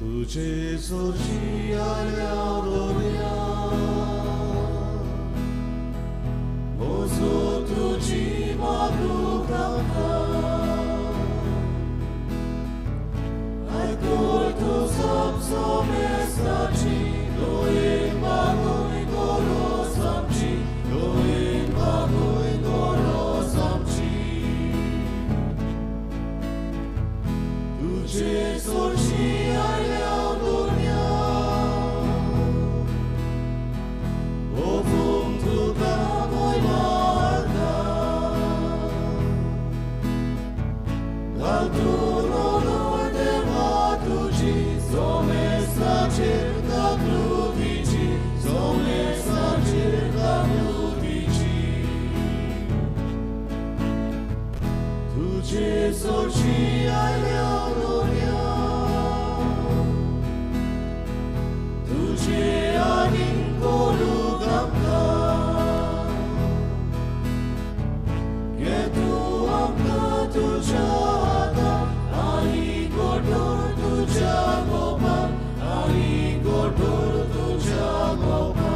तुझे सोशी आल्या दोन्या मोजो तुझी मागुका आयकोर तू सबसो मेस्ताची दोन मागोय गोरोस आमची दोन मागोय गोरोस आमची तुझे सोशी आल्या दोन्या ओफुम तुका मोय मार्गा घालतून ओलोय देवा तुझी सोमेसाचेर गागलुतीची सोमेसाचेर गागलुतीची तुझे सोशी आल्या दोन्या तुझे आनीक कोरूंक आमकां घे तूं आमकां तुज्या हातांत आनी गोठोर तुज्या गोपांत आनी गोठोर तुज्या गोपांत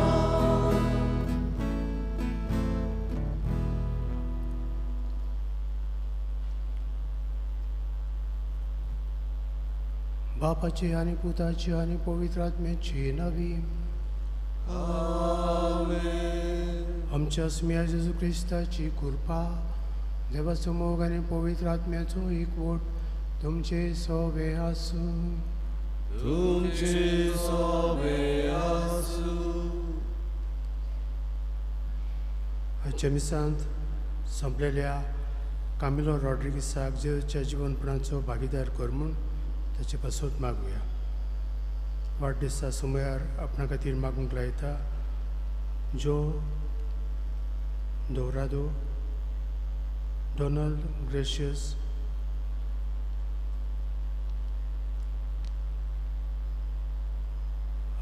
बापाची आणि पुताची आणि पवित्र आत्म्याची नवी आमच्या स्मिया जेजू क्रिस्ताची कृपा देवाचो मोग आणि पवित्र आत्म्याचो एकवट तुमचे सोबे आसूं तुमचे सोबे आसूं आजच्या मिसांत संपलेल्या कामिलो रॉड्रिगीसाक जेजूच्या जिवनपणाचो भागीदार कर म्हूण ताचे पासून मागुया. वाडदिसा सुमार आपणा खातीर मागूंक लायता जो दोरादो डोनाल्ड ग्रेशियस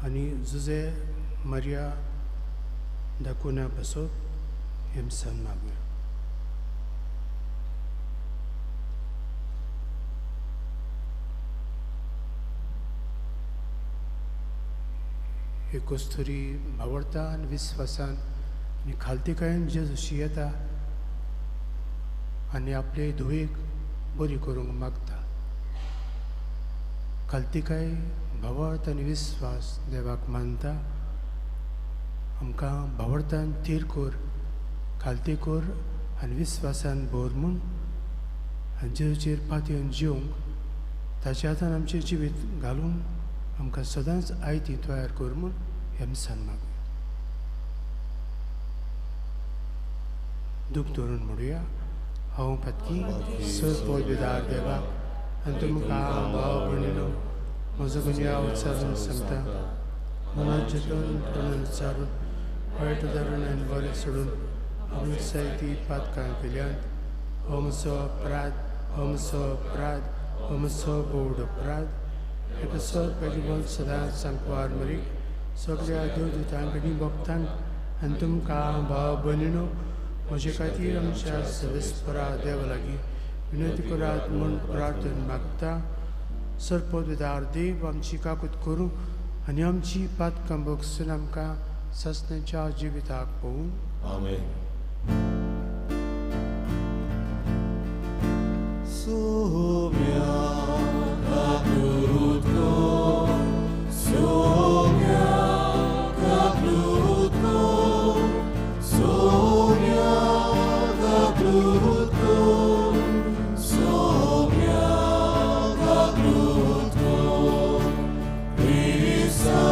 आनी जुजे मारिया दाकुना पासून हे मिसान मागुया. कस्तुरी भावर्थान विस्वासान आनी खालतीकायेन जेजूशी येता आनी आपले धुवेक बरी करूंक मागता. खालतीकाय भावार्थ आनी विस्वास देवाक मानता. आमकां भावार्थान थीर कर खालती कर आनी विस्वासान भर म्हूण आनी जेजूचेर पातयेवन जिवंक ताच्या हातान आमचें जिवीत घालून आमकां सदांच आयती तयार कर म्हूण हे मिसान मागुया. दूख धरून म्हणुया हांव पत्की सपदार देवाक आनी तुमकां भाव भयणीनो म्हजो गुन्यांव विचारून सांगता. मनात चिंतून तोंडान विचारून वायट धरून आनी बरें सोडून हांवें जायतीं पातकां केल्यांत हो म्हजो अपराध हो म्हजो अपराध हो म्हजो बोड अपराध. एक सर पयलीं सदांच सांकवार मरी सगळ्या देवदूतांक आनी भक्तांक आनी तुमकां भाव भयणीनो म्हजे खातीर आमच्या सवेस्परा देवा लागीं विनंती करात म्हूण प्रार्थना मागता. सरपदविदार देव आमची काकूत करूं आनी आमची पातकां बगसून आमकां ससण्याच्या जिविताक पळोवन आमेन. सोम्या काकूतको सोम्या काकूतको सोम्या काकूतको सोम्या काकूतको क्रिस्ता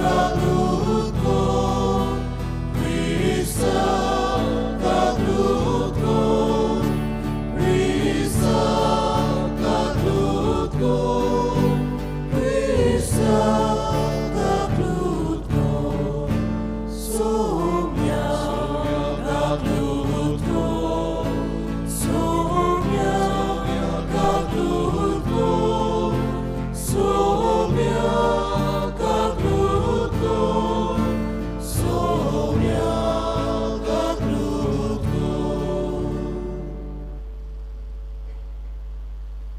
काकूतको क्रिस्ता काकूतको क्रिस्ता काकूतको क्रिस्ता काकूतको सोम्या काकूतको सोम्या काकूतको सोम्या काकूतको सोम्या काकूतको.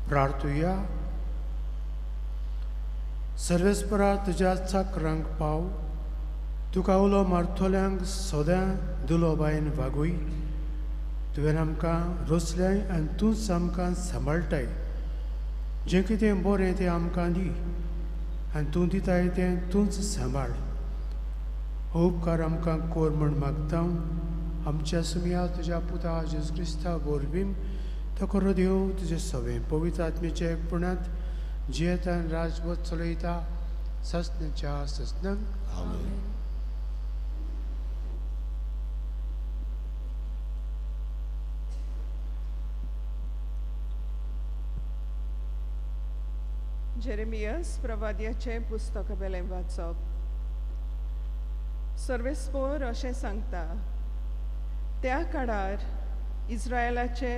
प्रार्थुया. सर्वेस्परा तुज्या चाकरांक पाव तुका उलो मारतोल्यांक सोद्यां दुलो बायन वागूय तुवें आमकां रोसल्याय आनी तूंच आमकां सांबाळटाय जें कितें बरें तें आमकां दी आनी तूं दिताय तें तूंच सांबाळ हो उपकार आमकां कोर म्हूण मागता आमच्या सुमया तुज्या पुता जेजू क्रिस्ता वरवीं तो करो देव तुजें सवें पवित्र आत्मेच्या एकपणांत जियेता आनी राजवट चलयता ससनाच्या ससनांक आमेन. जेरेमियास प्रवाद्याचें पुस्तक वेलें वाचप. सर्वेस्पोर अशें सांगता, त्या काळार इस्रायलाचे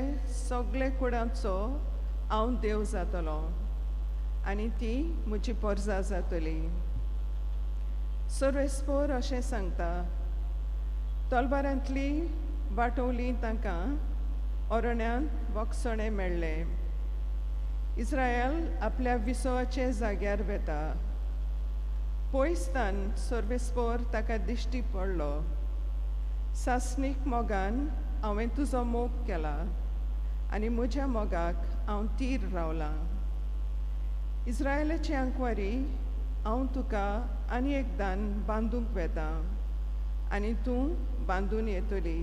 सगळे कुळांचो हांव देव जातलो आनी ती म्हजी परजा जातली. सर्वेस्पोर अशें सांगता, तलवारांतली वांटोवली तांकां अरण्यांत वखसणे मेळ्ळे. इस्रायल आपल्या विसवाचे जाग्यार वेता. पयसतान सर्वेस्पोर ताका दिश्टी पडलो. सासणीक मोगान हांवें तुजो मोग केला आनी म्हज्या मोगाक हांव तीर रावलां. इस्रायलाची आंकवारी हांव तुका आनी एकदां बांदूंक वेता आनी तूं बांदून येतली.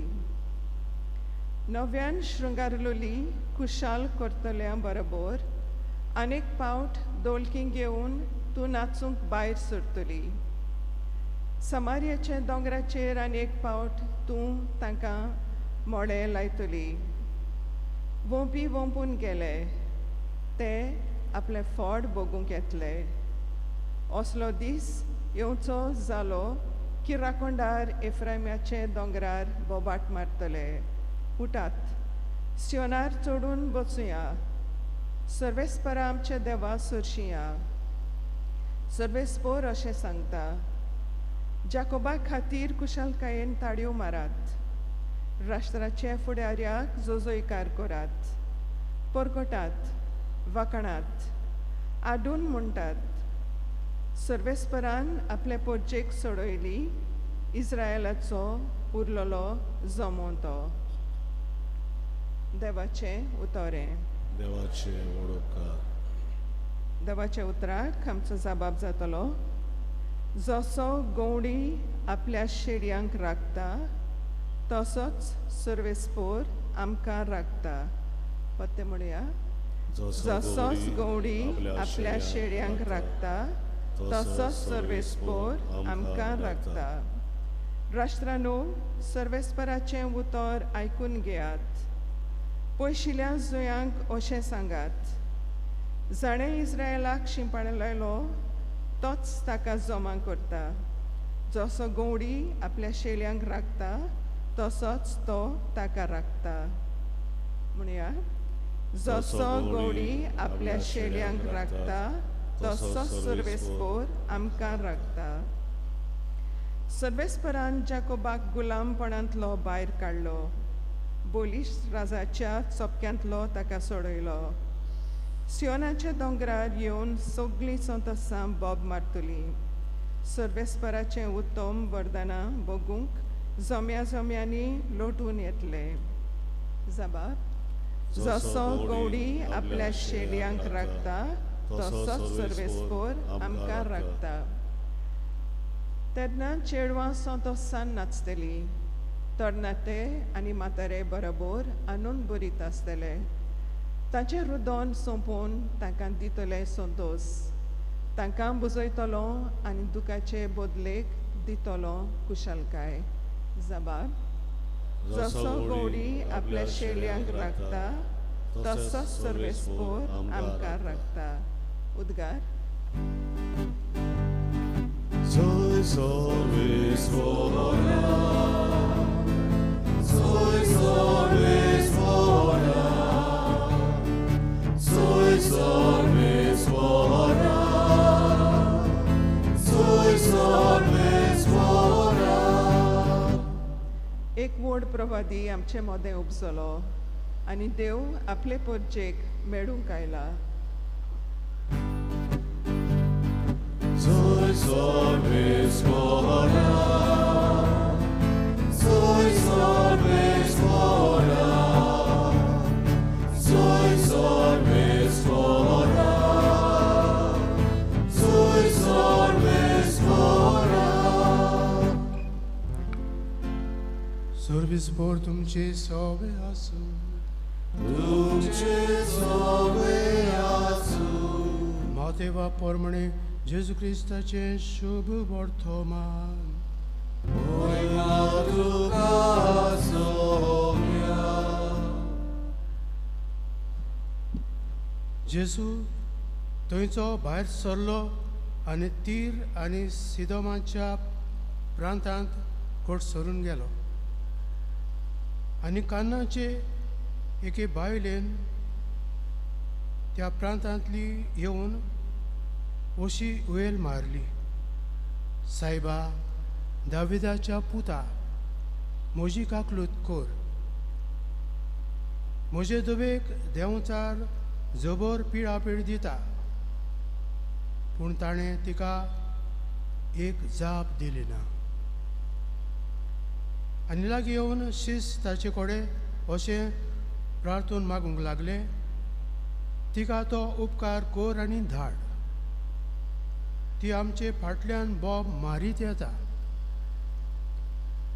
नव्यान शृंगारलोली कुशाल करतल्या बरोबर आनेक पावट दोलकी घेवन तूं नाचूंक भायर सरतली. समार्याचे दोंगराचेर आनेक पावट तूं तांकां मोळे लायतली. वोंपी वोंपून गेले ते आपले फोड भोगूंक येतले. असलो दीस येवचो जालो की राकोंडार एफ्रायमाचे दोंगरार बोबाट मारतले. उठात, सियोनार चडून बसूया, सर्वेस्परा आमच्या देवा सरशिया. सर्वेस्पोर अशें सांगता, जाकोबा खातीर कुशलकायेन ताळयो मारात. राष्ट्राचे फुडाऱ्याक जोजोयकार करात. परगटात, वाकणात, आडून म्हणटात. सर्वेस्परान आपले पोरचेक सोडयली, इस्रायलाचो उरलोलो जमोतो. देवाचें उतोरें. देवाचे वडोवकार. देवाच्या उतराक आमचो जबाब जातलो. जसो गवडी आपल्या शेडयांक राखता तसोच सर्वेस्पोर आमकां राखता. पत्ते म्हणया, जसोच गवडी आपल्या शेडयांक राखता तसोच सर्वेस्पोर आमकां राखता. राष्ट्रांनो, सर्वेस्पराचें उतर आयकून घेयात. पयशिल्ल्या जुयांक अशें सांगात, जाणें इस्रायलाक शिंपडलेलो तोच ताका जमा करता. जसो गवडी आपल्या शेळयांक राखता तसोच तो ताका राखता. म्हणया, जसो गवडी आपल्या शेळयांक राखता तसोच सर्वेस्पोर आमकां राखता. सर्वेस्परान जाकोबाक गुलामपणांतलो भायर काडलो. बोलीश राजाच्या चपक्यांतलो ताका सोडयलो. सियोनाच्या दोंगरार येवन सगळीं संतोसां बोब मारतली. सर्वेस्पराचें उत्तम वरदानां बगूंक जम्या जम्यांनी लोटून येतले. जबाब, जसो गवडी आपल्या शेडयांक राखता तसोच सर्वेस्पोर आमकां राखता. तेन्ना चेडवां संतोसान नाचतलीं. तरणाटे आनी म्हातारे बरोबर आनंद भरीत आसतले. ताचें रुदन सोंपोवन तांकां दितले संतोस. तांकां बुजयतलो आनी दुखाचे बदलेक दितलो कुशलकाय. जबाब, जसो गवडी आपल्या शेळयांक राखता तसोच सर्वेस्पोर आमकां राखता. उद्गार. Soy Sorvesvora, soy Sorvesvora, soy Sorvesvora, soy Sorvesvora. एक व्हड प्रवादी आमचे मोदें उपसलो आनी देव आपले परजेक मेळूंक आयला. salves mora, soy salves mora, soy salves mora, soy salves mora. सर्विस पोर तुमचे सवे आसू तुमचे सवे आसू मातेवा पोरमणे जेजू क्रिस्ताचे शुभ वर्तमान Moja druga Sofia. जेजू थंयचो भायर सरलो आनी तीर आनी सिदोमाच्या प्रांतांत कोट सरून गेलो आनी कान्नाचे एके बायलेन त्या प्रांतांतली येवन अशी उयेल मारली, सायबा दाविदाच्या पुता म्हजी काकलूत कोर. म्हजे दुबेक देंवचार जबर पिडापीड दिता, पूण ताणें तिका एक जाप दिली ना. आनी लागीं येवन शीस ताचे कडेन अशें प्रार्थून मागूंक लागले, तिका तो उपकार कोर आनी धाड. ती आमचे फाटल्यान बोब मारीत येता.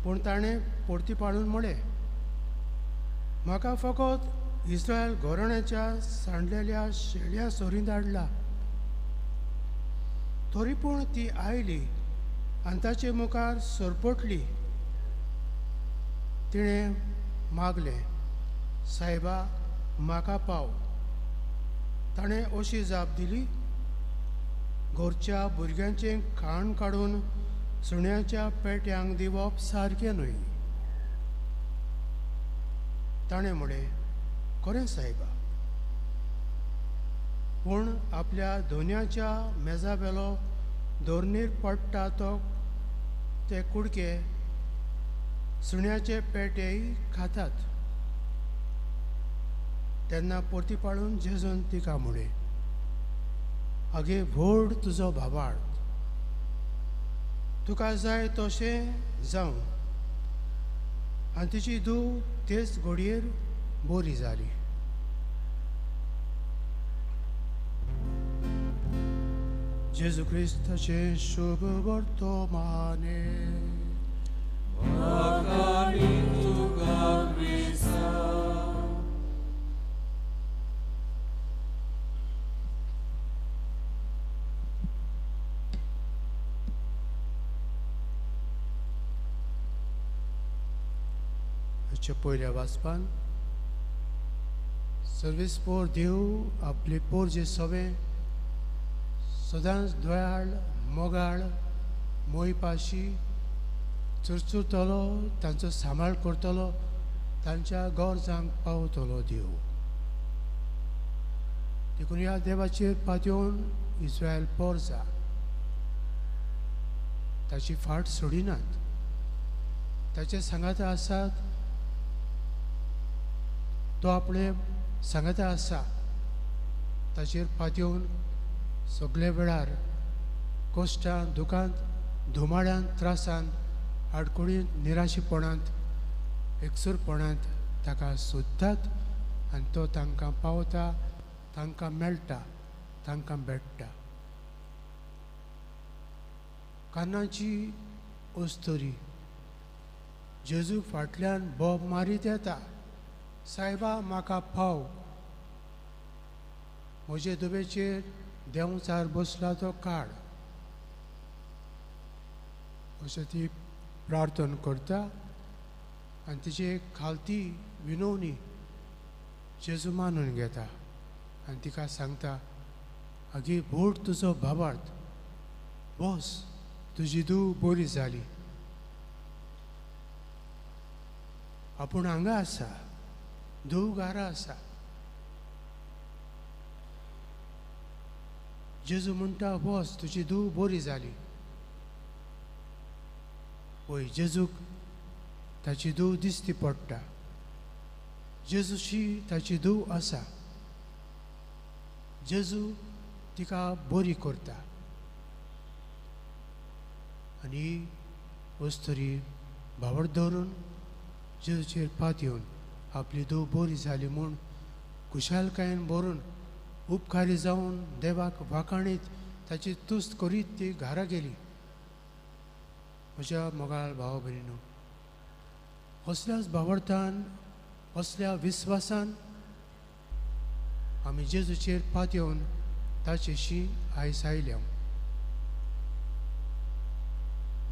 पूण ताणें परतीपाडून म्हळें, म्हाका फकत इस्रायल घराण्याच्या सांडलेल्या शेळ्या सोरींत हाडला. तरी पूण ती आयली आनी ताचे मुखार सरपटली. तिणें मागलें, सायबा म्हाका पाव. ताणें अशी जाप दिली, घरच्या भुरग्यांचें खाण काडून सुण्याच्या पेट्यांक दिवप सारकें न्हय. ताणें म्हळें, खरें सायबा, पूण आपल्या दोनयाच्या मेजा वेलो दोरनीर पडटा तो ते कुडके सुण्याचे पेटेय खातात. तेन्ना परतीपाडून जेजून तिका म्हळें, आगे व्हड तुजो भावार्थ, तुका जाय तशें जावं. आनी तिची धूव तेच घडयेर बरी जाली. जेजू क्रिस्ताचे शुभ वर्तमाने Magani tuga Krista. हाच्या पयल्या वाचपान सर्वीस पोर देव आपले पोरजे सवे सदांच दयाळ मोगाळ मोयपाशी चुरचुरतलो, तांचो सांबाळ करतलो, तांच्या गरजांक पावतलो देव. देखून ह्या देवाचेर पातयेवन इस्रायल पोरजा ताची फाट सोडिनात. ताचे सांगाता आसात, तो आपले सांगाता आसा, ताचेर पातयेवन सगळे वेळार कश्टांत दुखांत धुमाड्यांत त्रासांत आडकुळींत निराशीपणांत एकसूरपणांत ताका सोदतात आनी तो तांकां पावता, तांकां मेळटा, तांकां भेटता. कान्नाची ओस्तोरी जेजू फाटल्यान बोब मारीत येता, सायबा म्हाका पाव. म्हजे दुबेचेर देंवचार बसला तो काड. अशें ती प्रार्थना करता आनी तिची एक खालती विनवणी जेजू मानून घेता आनी तिका सांगता, आगे व्हड तुजो भावार्थ, बस तुजी धूव बरी जाली. आपूण हांगा आसा, धूव घरा आसा. जेजू म्हणटा, बस तुजी धूव बरी जाली. पळय, जेजूक ताची धूव दिसती पडटा. जेजूची ताची धूव आसा. जेजू तिका बरी करता. आनी वस्तरी भावड दवरून जेजूचेर पात येवन आपली दो बरी जाली म्हूण खुशालकायेन बरोवन उपकारी जावन देवाक वाखाणीत ताची तुस्त करीत ती घरा गेली. म्हज्या मोगाळ भाव भयणीनो, असल्याच भावडतान असल्या विस्वासान आमी जेजूचेर पात येवन ताचेशी आयज आयल्या.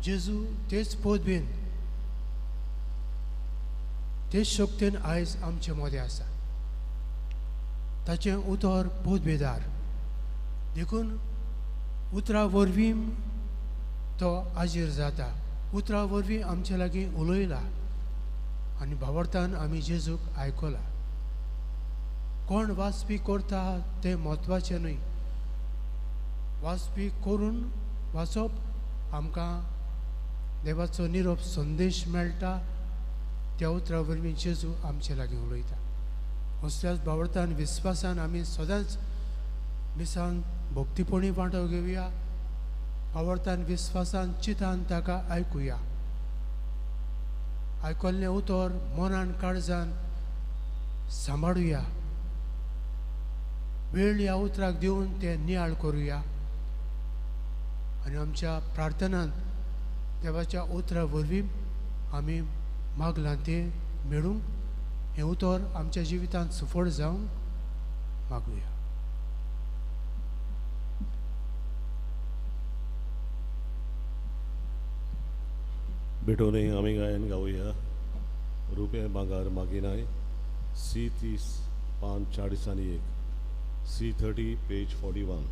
जेजू तेच पदवेन तेच शक्तीन आयज आमचे मदें आसा. ताचें उतर पदवेदार देखून उतरा वरवीं तो आजीर जाता. उतरा वरवीं आमचे लागीं उलयला आनी भावडतान आमी जेजूक आयकला. कोण वाचपी करता तें म्हत्वाचें न्हय, वाचपी करून वाचप आमकां देवाचो निरोप संदेश मेळटा. त्या उतरा वरवीं जेजू आमचे लागीं उलयता. असल्याच भावडतान विस्वासान आमी सदांच मिसान भक्तीपणी वांटो घेवया. भावडतान विस्वासान चितान ताका आयकुया. आयकल्लें उतर मनान काळजान सांबाळुया. वेळ ह्या उतराक दिवन तें नियाळ करुया आनी आमच्या प्रार्थनांत देवाच्या उतरा वरवीं आमी मागलां तें मेळूंक हें उतर आमच्या जिवितांत सफळ जावंक मागुया. बेटोने आमी गायन गावया. रुपये भांगार मागिनाय C30 पान 40 आनी 1 C30 page 41.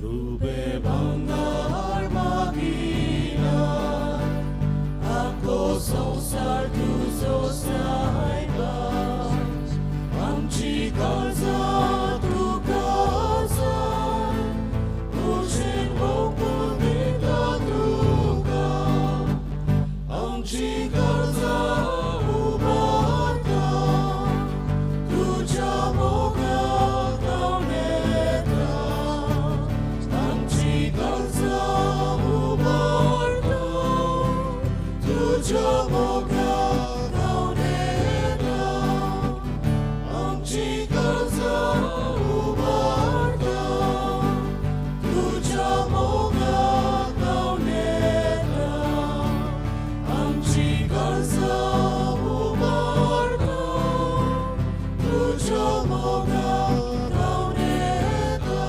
Rupe bangar magina, ako संसार तुझो सायबा, आमची काळजा तुका जाय, तुझेर मोकळून दिता तुका, आमची काळजा उबारता, तुझ्या मोगाक हांव येता, आमची काळजा उबारता, तुझ्या मोगाक हांव येता, आमची काळजा उबारता, तुझ्या मोगाक हांव येता, आमची काळजा उबारता, तुझ्या मोगाक हांव येता.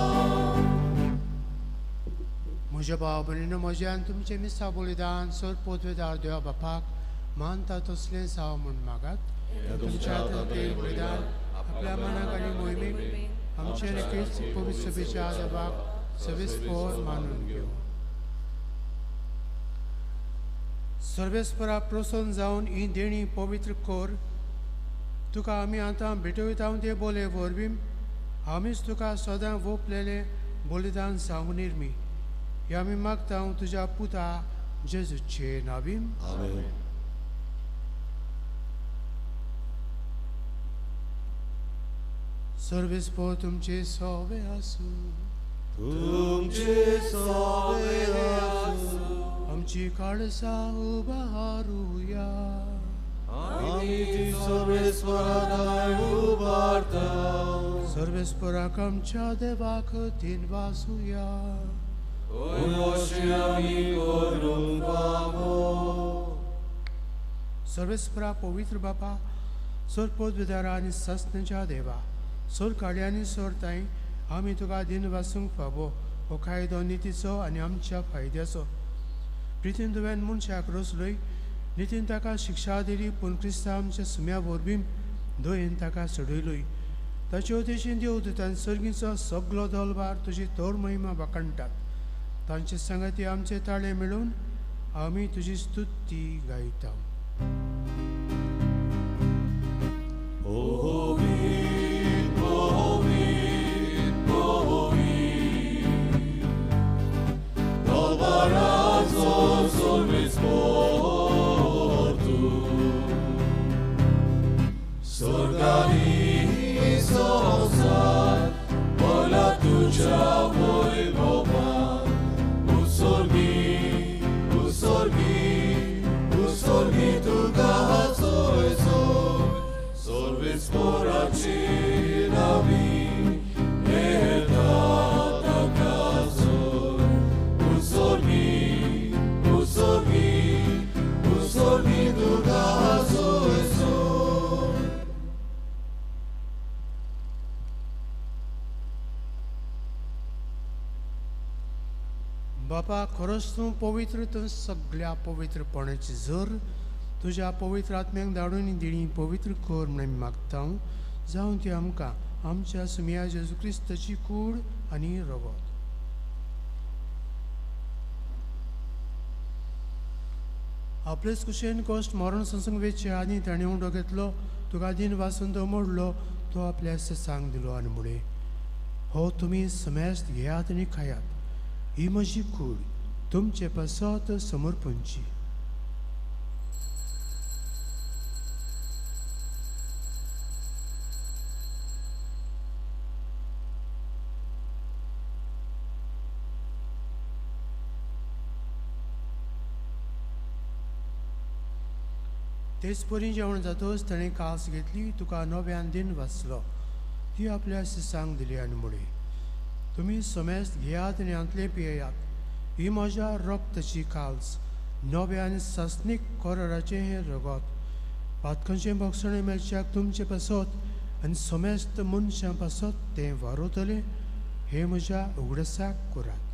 म्हज्या भाव भयणीनो, म्हज्यान तुमचें मिसा बलिदान सर पदवेदार देवा बापाक मानता तसलें जावं म्हूण मागात. तुमच्या तें बलिदान आपल्या मनाक आनी मोहिमेक आमचे नक्कीच पवित्र सभेच्या देवाक सविस्फोर मानून घेवं. सर्वेस्परा प्रसन्न जावन ही देणी पवित्र कर. तुका आमी आतां भेटयता ते बोले वरवीं आमीच तुका सदां ओपलेलें बलिदान जावं निर्मी. हे आमी मागता तुज्या पुता जेजूचे नांवीन. आमेन. सर्वेस्पर तुमचे सवे आसूं. तुमचे सवे आसूं. आमची काळजा उबारूया. आमी ती सर्वेस्पराक उबारता. सर्वेस्पराक आमच्या देवाक दिनवासुया. अशें आमी करूंक फावो. सर्वेस्परा पवित्र बापा, सर पदवेदारा आनी सस्नेच्या देवा, सर काळ्या आनी सर ताई आमी तुका दिन वासूंक फावो. हो कायदो नितीचो आनी आमच्या फायद्याचो. प्रितीन तुवें मनशाक रचलोय, नितीन ताका शिक्षा दिली, पूण क्रिस्तांव आमच्या सुम्या वरवीं दयेन ताका चडयलोय. ताचे उद्देशीन देवदूतान सर्गीचो सगलो दलबार तुजी तोर महिमा वाखणटात. तांचे संगती आमचे ताळे मेळून आमी तुजी स्तुती गायता. Sorgani बापा खरोच तूं पवित्र तूं सगळ्या पवित्रपणाची जर तुज्या पवित्र आत्म्याक धाडून दिणी पवित्र कर म्हणून आमी मागता जावं ती आमकां आमच्या सुमिया जेजू क्रिस्ताची कूड आनी रगत आपलेच कुशेन कश्ट मरण संसंग वेचे आनी ताणें उंडो घेतलो तुका दिन वाचून तो मोडलो तो आपल्या सांग दिलो आनी मुळे हो तुमी समेस्त घेयात आनी खायात ही म्हजी कूड तुमचे पासत समर्पणची तेच परी जेवण जातोच ताणें कास घेतली तुका नव्यान दिन वाचलो ती आपल्या सांग दिली आनी मुळे तुमी समेस्त घेयात आनी हांतले पियेयात ही म्हज्या रक्ताची काल्स नव्या आनी सासनीक कोराचे हें रगत पातकांचें भक्षण मेळच्याक तुमचे पासत आनी समेस्त मनशां पासत तें वारोतलें हे म्हज्या उगडसाक करात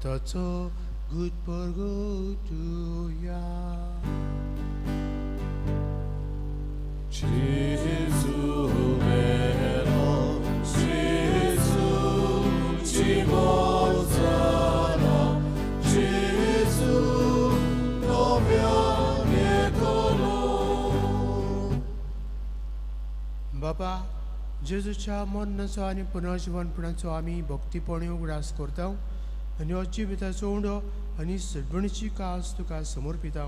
Taco good for go to ya. Jesus mero, Jesus chimozana, Jesus novia niekolo. बापा जेजूच्या मरणाचो आनी पुनर्जीवनपणाचो आमी भक्तीपणी उगडास करता आनी अजिबिताचो उंडो आनी सडबणीची कास तुका समर्पिता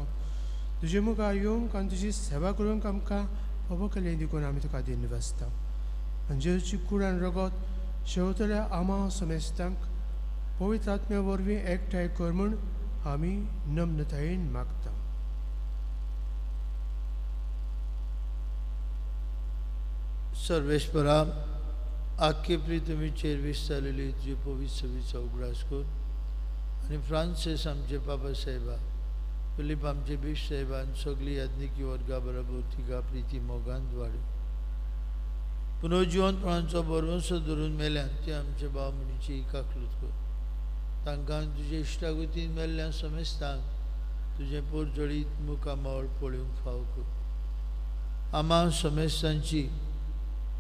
तुजे मुखार येवंक आनी तुजी सेवा करूंक आमकां पबकलें देखून आमी तुका दिन वाचता आनी जेजूची कूड आनी रगत शेवतल्या आमा समेस्तांक पवित्र आत्म्या वरवीं एकठांय कर म्हूण आमी नम्रतायेन मागता सर्वेश्वरा आख्खे प्रितमीचेर विस्तारलेली तुजी पवित्र सवीचो उगडास कर आनी फ्रांसीस आमचे बाबा साहेबा फिलीप आमचे बिश साहेबा आनी सगळी याज्ञिकी वर्गा बरोबर तिका प्रिती मोगांत वाड पुनर्जीवनपणाचो बरोसो धरून मेल्यान ते आमचे भाव मनीची काकलूत कर तांकां तुजे इश्टागुतीन मेल्ल्या समेस्तांक तुजें पोरजोळीत मुखामळ पळोवंक फाव कर आमा समेस्तांची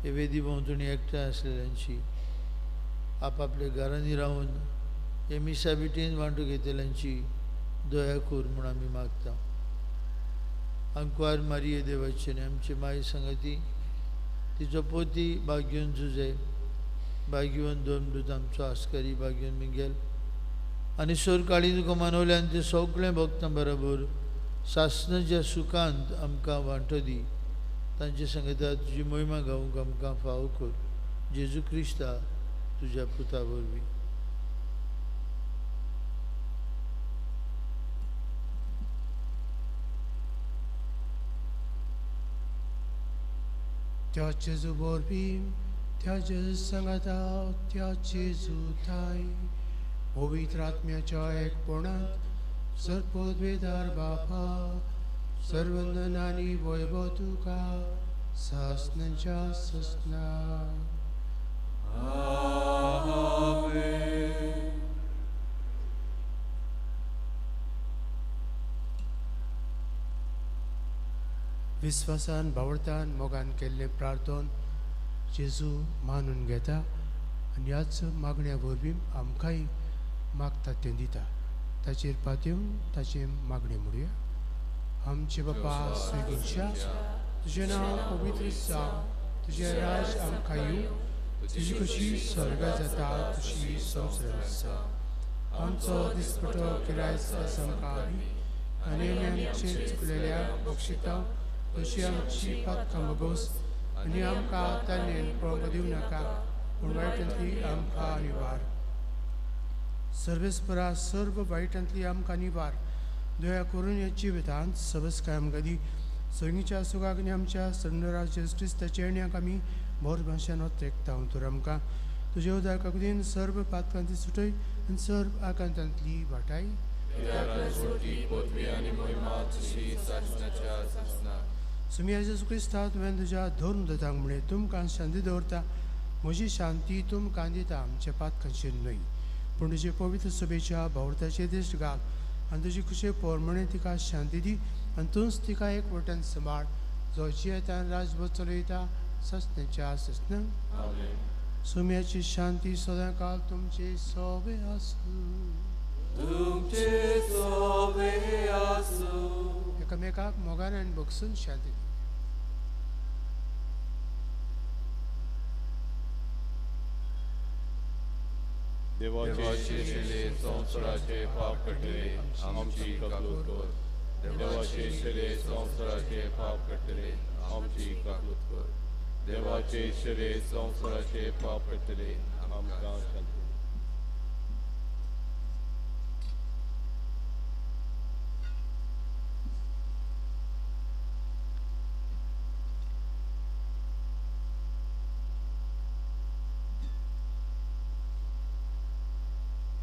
हे वेदी भोंवतणी एकठांय आसलेल्यांची आपआपल्या घरांनी रावन हे मिसा बिटीन वांटो घेतल्यांची दया कर म्हूण आमी मागता अंकवार मारिये देवाचे आनी आमचे माय संगती तिचो पोती भाग्योन जुजे भाग्यवन दोन आमचो आस्करी भाग्यवन मिंगेल आनी सोर काळी तुका मानवल्यान ते सगळे भक्तां बरोबर सासणाच्या सुखांत आमकां वांटो दी तांचे संगीता तुजी महिमा गावूंक आमकां फाव कर जेजू क्रिस्ता तुज्या पुता वरवीं त्या जेजू वरवीं त्या जेजू संगता त्या जेजू थाय पवित्र आत्म्याच्या एकपणांत सर्पोद्वेदार बापा सर्वंदन आनी वैभव तुका सासनांच्या ससना विश्वासान भावडतान मोगान केल्ले प्रार्थन जेजू मानून घेता आनी ह्याच मागण्या वरवीं आमकांय मागता तें दिता ताचेर पातयेवन ताचे मागणे म्हणुया आमचे बापा स्वर्गीच्या तुजें नांव पवित्र जावं तुजें राज आमकां येवं तुजी कशी स्वर्गा जाता तशी संवसारांत आसा आमचो दिसपटो किरायचो आमकां आणि आमी आमचे चुकलेल्या बक्षितांव तशी आमची पातकां मागोस आनी आमकां ताल्लेन पळोवंक दिवं नाका पूण वायटांतली आमकां निवार. सर्वेस्परा सर्व वायटांतली आमकां निवार. दया करून ह्या जिवितांत सबस्काय आमकां दी. सैनीच्या सुखाक आनी आमच्या सण्णराज जेजू क्रिस्ताच्या येण्याक आमी बोर भाशेन तेकतां. तर आमकां तुज्या उदकाक दिन सर्व पातकांतली सुटय आनी सर्व आकांतांतली वाटाय. सुमिया जेजू क्रिस्ता तुवें तुज्या धरून दतांक म्हणलें तुमकां शांती दवरता म्हजी शांती तुमकां दिता. आमच्या पातकांचेर न्हय पूण तुजे पवित्र सभेच्या भावर्थाचेर दिश्ट घाल आनी तुजी खुशे पोरमणे तिका शांती दी आनी तूंच तिका एकवटान सांबाळ जो जियेतान राजभर चलयता सस्तेच्या सस्न. सुम्याची शांती सदां काल तुमचे सोबे आसूं. एकामेकाक मोगान आनी बगसून शांती दी. देवाचे शिले संवसाराचे पाप कटले आमची काकूत कर. देवाचे शिले संवसाराचे पाप कटले आमची काकूत कर. देवाचे शिले संवसाराचे पाप कटले आमकां शांती.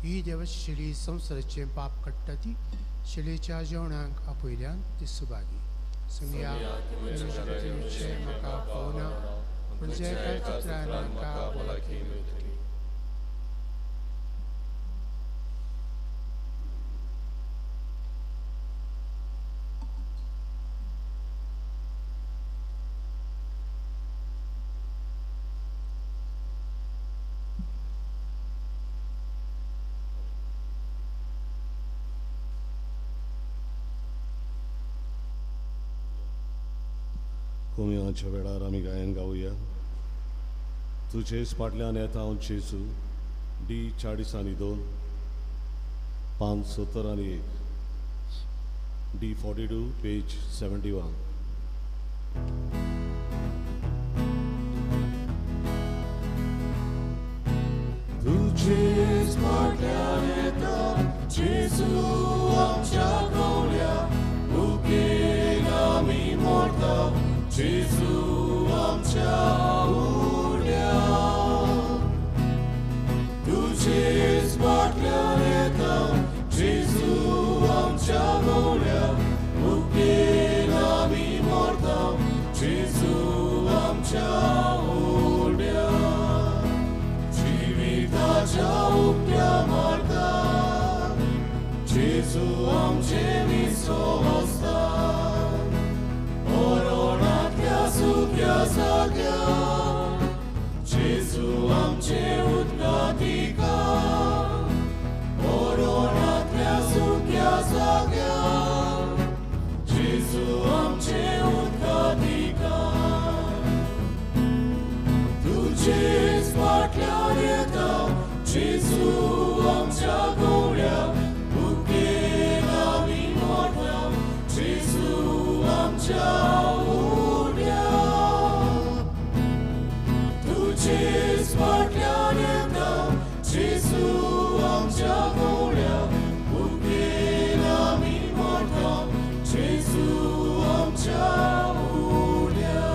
ही देवाची शिली संवसाराचे पाप कट्टा ती शिलेच्या जेवणाक आपयल्यान ती सुभागी. सुमिया म्हाका पळोवना पूण जे कांय चित्रान म्हाका भलायकी मेळटली. कोमयाच्या वेळार आमी गायन गावया. तुजेच फाटल्यान येता हांव जेजू डी 40 570 डी 42 पेज 71. तुजेच फाटल्यान येता जेजू आमच्या गवल्या भुकेन आमी मरता जेजू आमच्या उरल्या. तुजेच फाटल्यान येता जेजू आमच्या गवल्या भुकेन आमी मरता जेजू आमच्या उरल्या. जिविताच्या उक्त्या मारता जेजू आमचे विश्वासता. सुख्या जाग्या जेजू आमचे उद्घाटिका. कोरोनांतल्या सुख्या जाग्या जेजू आमचे उद्घाटिका. तुजेच फाटल्यान येता जेजू आमच्या गवल्या भुकेन आमी मरता जेजू आमच्या तुजेच फाटल्यान येता जेजू आमच्या गवल्या भुकेन आमी मरता जेजू आमच्या उरल्या.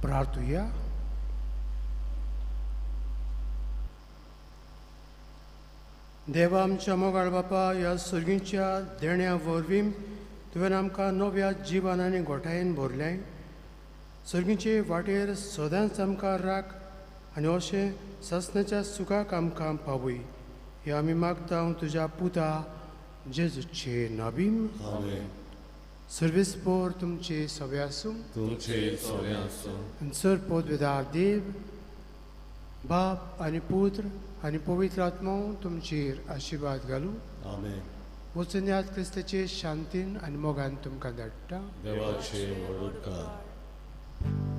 प्रार्थूया. देवा आमच्या मोगाळ बापा, ह्या सर्गीच्या देण्या वरवीं तुवें आमकां नव्या जिवनांनी घोटायेन भरलें. सर्गीचे वाटेर सदांच आमकां राख आनी अशें ससनाच्या सुखाक आमकां पावय. हे आमी मागता तुज्या पुता जेजूचे नाबीम. आमेन. सर्वेस्पोर तुमचे सवे आसूं. तुमचे सवे आसूं. आनी सर्वोदविदार देव, बाप आनी पुत्र आनी पवित्र आत्मा तुमचेर आशिर्वाद घालूं. आमेन. वचून याद क्रिस्ताचे शांतीन आनी मोगान तुमकां धाडटा. देवाचे वडूटकार.